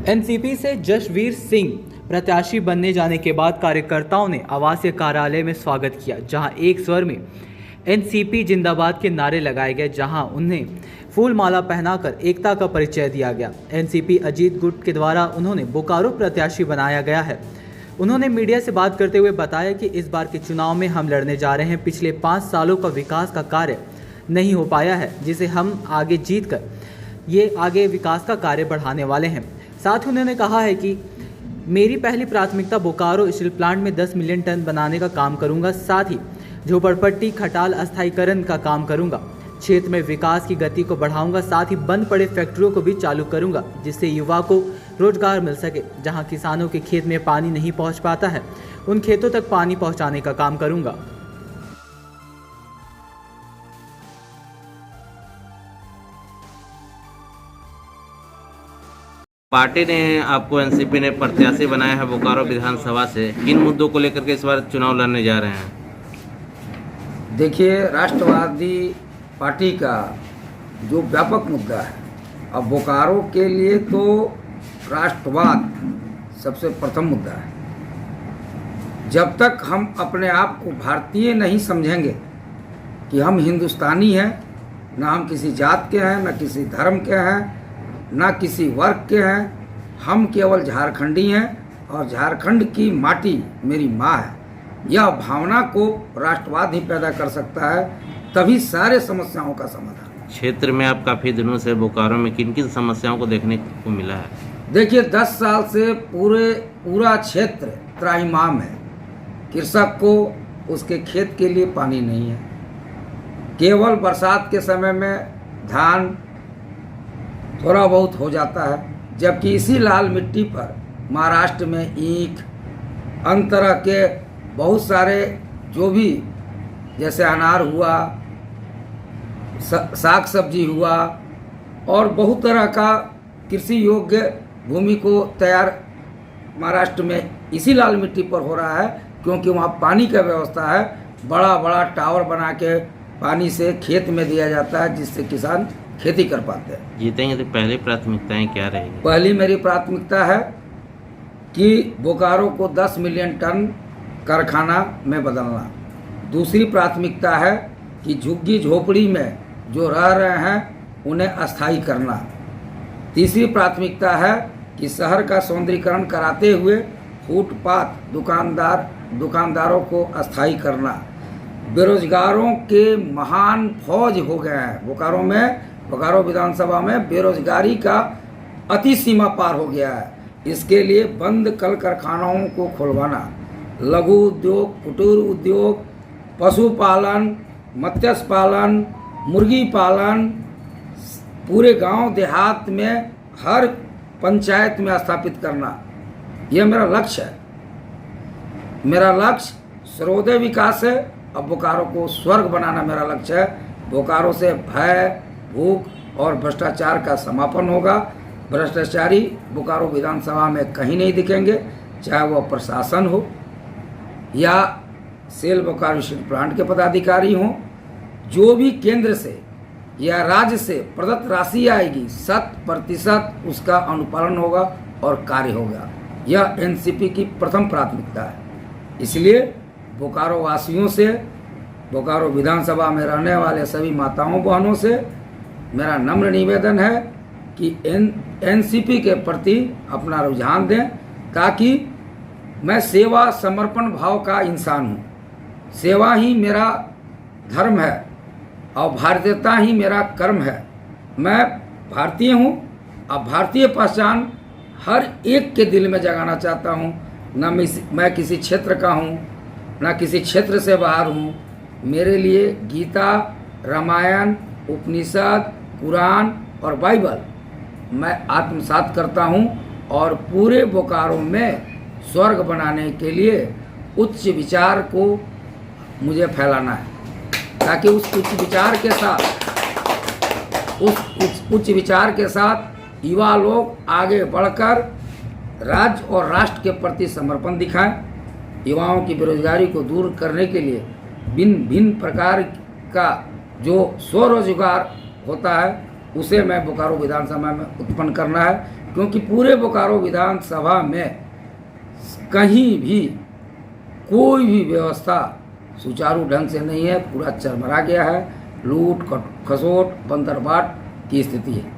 NCP से जशवीर सिंह प्रत्याशी बनने जाने के बाद कार्यकर्ताओं ने आवासीय कार्यालय में स्वागत किया, जहां एक स्वर में एनसीपी जिंदाबाद के नारे लगाए गए, जहां उन्हें फूल माला पहनाकर एकता का परिचय दिया गया। एनसीपी अजीत गुट के द्वारा उन्होंने बोकारो प्रत्याशी बनाया गया है। उन्होंने मीडिया से बात करते हुए बताया कि इस बार के चुनाव में हम लड़ने जा रहे हैं। पिछले 5 सालों का विकास का कार्य नहीं हो पाया है, जिसे हम आगे जीत कर ये आगे विकास का कार्य बढ़ाने वाले हैं। साथ ही उन्होंने कहा है कि मेरी पहली प्राथमिकता बोकारो स्टील प्लांट में 10 मिलियन टन बनाने का काम करूंगा। साथ ही झोपड़पट्टी खटाल अस्थायीकरण का काम करूंगा। क्षेत्र में विकास की गति को बढ़ाऊंगा। साथ ही बंद पड़े फैक्ट्रियों को भी चालू करूंगा, जिससे युवा को रोजगार मिल सके। जहां किसानों के खेत में पानी नहीं पहुंच पाता है, उन खेतों तक पानी पहुंचाने का काम करूंगा। पार्टी ने आपको एनसीपी ने प्रत्याशी बनाया है बोकारो विधानसभा से। किन मुद्दों को लेकर के इस बार चुनाव लड़ने जा रहे हैं? देखिए, राष्ट्रवादी पार्टी का जो व्यापक मुद्दा है, अब बोकारो के लिए तो राष्ट्रवाद सबसे प्रथम मुद्दा है। जब तक हम अपने आप को भारतीय नहीं समझेंगे कि हम हिंदुस्तानी हैं, ना हम किसी जात के हैं, ना किसी धर्म के हैं, ना किसी वर्ग के हैं, हम केवल झारखंडी हैं और झारखंड की माटी मेरी माँ है। यह भावना को राष्ट्रवाद ही पैदा कर सकता है, तभी सारे समस्याओं का समाधान। क्षेत्र में आप काफ़ी दिनों से बोकारो में किन किन समस्याओं को देखने को मिला है? देखिए, 10 साल से पूरा क्षेत्र त्राहिमाम है। कृषक को उसके खेत के लिए पानी नहीं है। केवल बरसात के समय में धान थोड़ा बहुत हो जाता है, जबकि इसी लाल मिट्टी पर महाराष्ट्र में ईख, अन्य तरह के बहुत सारे जो भी जैसे अनार हुआ, साग सब्जी हुआ और बहुत तरह का कृषि योग्य भूमि को तैयार महाराष्ट्र में इसी लाल मिट्टी पर हो रहा है, क्योंकि वहाँ पानी का व्यवस्था है। बड़ा बड़ा टावर बना के पानी से खेत में दिया जाता है, जिससे किसान खेती कर पाते हैं। जीतेंगे तो पहली प्राथमिकताएं क्या रहेगी? पहली मेरी प्राथमिकता है कि बोकारो को 10 मिलियन टन कारखाना में बदलना। दूसरी प्राथमिकता है कि झुग्गी झोपड़ी में जो रह रहे हैं उन्हें अस्थायी करना। तीसरी प्राथमिकता है कि शहर का सौंदर्यीकरण कराते हुए फुटपाथ दुकानदारों को अस्थायी करना। बेरोजगारों के महान फौज हो गए हैं बोकारो में। बोकारो विधानसभा में बेरोजगारी का अति सीमा पार हो गया है। इसके लिए बंद कल कारखानाओं को खुलवाना, लघु उद्योग, कुटीर उद्योग, पशुपालन, मत्स्य पालन, मुर्गी पालन पूरे गांव देहात में हर पंचायत में स्थापित करना, यह मेरा लक्ष्य है। मेरा लक्ष्य सर्वोदय विकास है। अब बोकारो को स्वर्ग बनाना मेरा लक्ष्य है। बोकारो से भय, भूख और भ्रष्टाचार का समापन होगा। भ्रष्टाचारी बोकारो विधानसभा में कहीं नहीं दिखेंगे, चाहे वह प्रशासन हो या सेल बोकारो स्टील प्लांट के पदाधिकारी हों। जो भी केंद्र से या राज्य से प्रदत्त राशि आएगी, 100% उसका अनुपालन होगा और कार्य होगा। यह एनसीपी की प्रथम प्राथमिकता है। इसलिए बोकारो वासियों से, बोकारो विधानसभा में रहने वाले सभी माताओं बहनों से मेरा नम्र निवेदन है कि एनसीपी के प्रति अपना रुझान दें, ताकि मैं सेवा समर्पण भाव का इंसान हूँ। सेवा ही मेरा धर्म है और भारतीयता ही मेरा कर्म है। मैं भारतीय हूँ। अब भारतीय पहचान हर एक के दिल में जगाना चाहता हूँ। न मैं किसी क्षेत्र का हूँ, ना किसी क्षेत्र से बाहर हूँ। मेरे लिए गीता, रामायण, उपनिषद, कुरान और बाइबल मैं आत्मसात करता हूँ और पूरे बोकारो में स्वर्ग बनाने के लिए उच्च विचार को मुझे फैलाना है, ताकि उस उच्च विचार के साथ युवा लोग आगे बढ़कर राज्य और राष्ट्र के प्रति समर्पण दिखाएं। युवाओं की बेरोजगारी को दूर करने के लिए भिन्न प्रकार का जो स्वरोजगार होता है, उसे मैं बोकारो विधानसभा में उत्पन्न करना है। क्योंकि पूरे बोकारो विधानसभा में कहीं भी कोई भी व्यवस्था सुचारू ढंग से नहीं है, पूरा चरमरा गया है, लूट खसोट बंदरबाट की स्थिति है।